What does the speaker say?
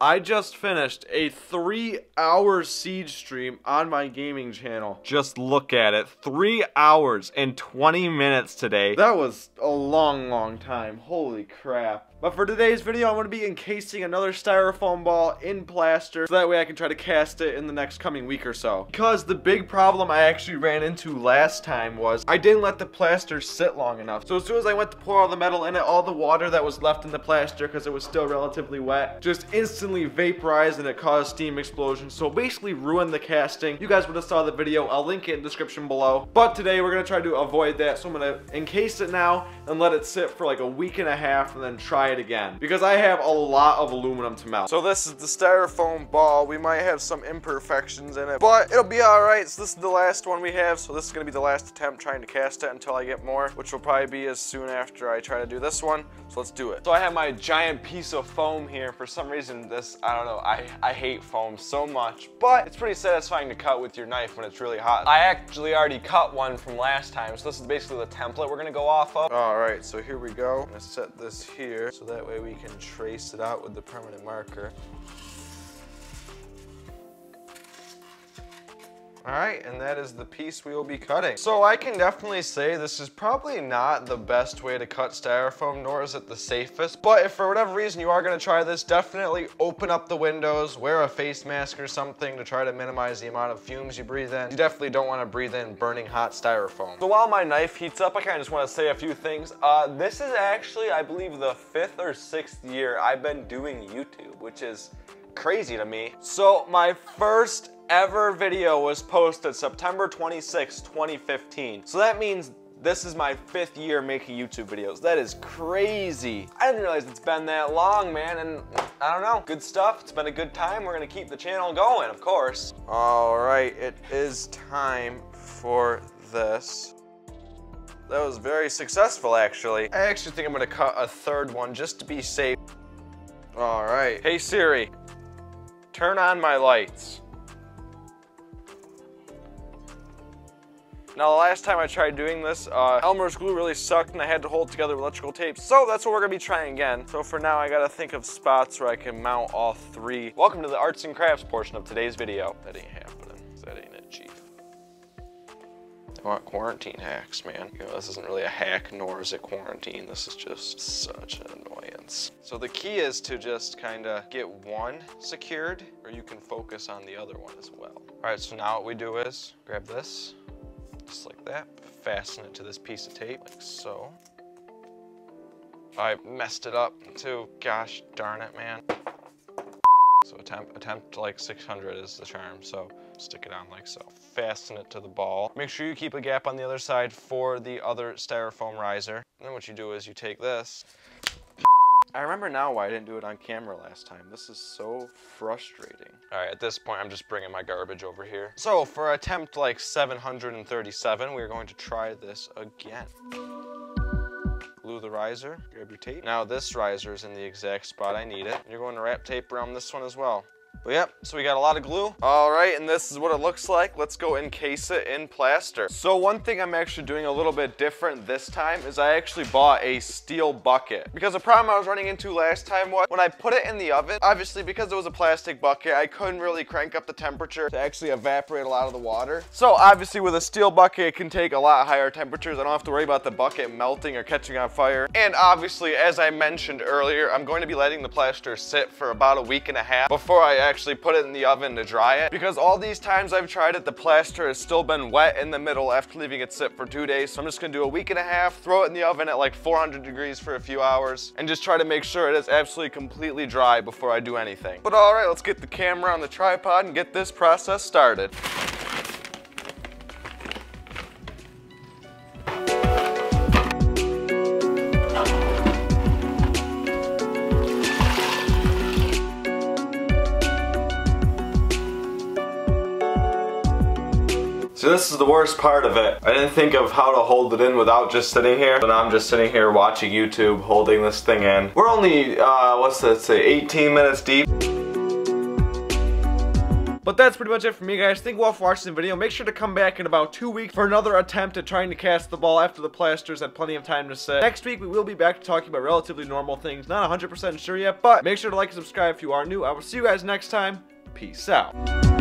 I just finished a 3-hour Siege stream on my gaming channel. Just look at it. 3 hours and 20 minutes today. That was a long time. Holy crap. But for today's video, I'm going to be encasing another styrofoam ball in plaster, so that way I can try to cast it in the next coming week or so. Because the big problem I actually ran into last time was I didn't let the plaster sit long enough. So as soon as I went to pour all the metal in it, all the water that was left in the plaster, because it was still relatively wet, just instantly vaporized and it caused steam explosion. So basically ruined the casting. You guys would have saw the video. I'll link it in the description below. But today we're going to try to avoid that. So I'm going to encase it now and let it sit for like a week and a half and then try it again, because I have a lot of aluminum to melt. So this is the styrofoam ball. We might have some imperfections in it, but it'll be all right. So this is the last one we have, so this is gonna be the last attempt trying to cast it until I get more, which will probably be as soon after I try to do this one. So let's do it. So I have my giant piece of foam here. For some reason this, I don't know, I hate foam so much, but it's pretty satisfying to cut with your knife when it's really hot. I actually already cut one from last time, so this is basically the template we're gonna go off of. All right, so here we go. I'm gonna set this here so that way we can trace it out with the permanent marker. Alright, and that is the piece we will be cutting. So I can definitely say this is probably not the best way to cut styrofoam, nor is it the safest. But if for whatever reason you are going to try this, definitely open up the windows, wear a face mask or something to try to minimize the amount of fumes you breathe in. You definitely don't want to breathe in burning hot styrofoam. So while my knife heats up, I kind of just want to say a few things. This is actually, I believe, the 5th or 6th year I've been doing YouTube, which is crazy to me. So my first ever video was posted September 26, 2015. So that means this is my 5th year making YouTube videos. That is crazy. I didn't realize it's been that long, man, and I don't know. Good stuff. It's been a good time. We're gonna keep the channel going, of course. All right, it is time for this. That was very successful, actually. I actually think I'm gonna cut a third one just to be safe. All right. Hey Siri, turn on my lights. Now the last time I tried doing this, Elmer's glue really sucked and I had to hold it together with electrical tape. So that's what we're gonna be trying again. So for now I gotta think of spots where I can mount all 3. Welcome to the arts and crafts portion of today's video. That ain't happening. That ain't it, Chief. I want quarantine hacks, man. You know, this isn't really a hack, nor is it quarantine. This is just such an annoyance. So the key is to just kind of get one secured, or you can focus on the other one as well. All right, so now what we do is grab this, just like that, fasten it to this piece of tape, like so. I messed it up too, gosh darn it, man. So attempt like 600 is the charm, so stick it on like so. Fasten it to the ball. Make sure you keep a gap on the other side for the other styrofoam riser. And then what you do is you take this. I remember now why I didn't do it on camera last time. This is so frustrating. All right, at this point, I'm just bringing my garbage over here. So for attempt like 737, we're going to try this again. Glue the riser, grab your tape. Now this riser is in the exact spot I need it. You're going to wrap tape around this one as well. But yep, so we got a lot of glue. All right, and this is what it looks like. Let's go encase it in plaster. So one thing I'm actually doing a little bit different this time is I actually bought a steel bucket. Because the problem I was running into last time was when I put it in the oven, obviously because it was a plastic bucket, I couldn't really crank up the temperature to actually evaporate a lot of the water. So obviously with a steel bucket, it can take a lot higher temperatures. I don't have to worry about the bucket melting or catching on fire. And obviously, as I mentioned earlier, I'm going to be letting the plaster sit for about a week and a half before I actually put it in the oven to dry it, because all these times I've tried it, the plaster has still been wet in the middle after leaving it sit for 2 days. So I'm just gonna do a week and a half, throw it in the oven at like 400 degrees for a few hours, and just try to make sure it is absolutely completely dry before I do anything. But all right, let's get the camera on the tripod and get this process started. So this is the worst part of it. I didn't think of how to hold it in without just sitting here. So now I'm just sitting here watching YouTube, holding this thing in. We're only, what's that say, 18 minutes deep. But that's pretty much it for me, guys. Thank you all for watching the video. Make sure to come back in about 2 weeks for another attempt at trying to cast the ball after the plasters had plenty of time to set. Next week, we will be back to talking about relatively normal things. Not 100% sure yet, but make sure to like and subscribe if you are new. I will see you guys next time. Peace out.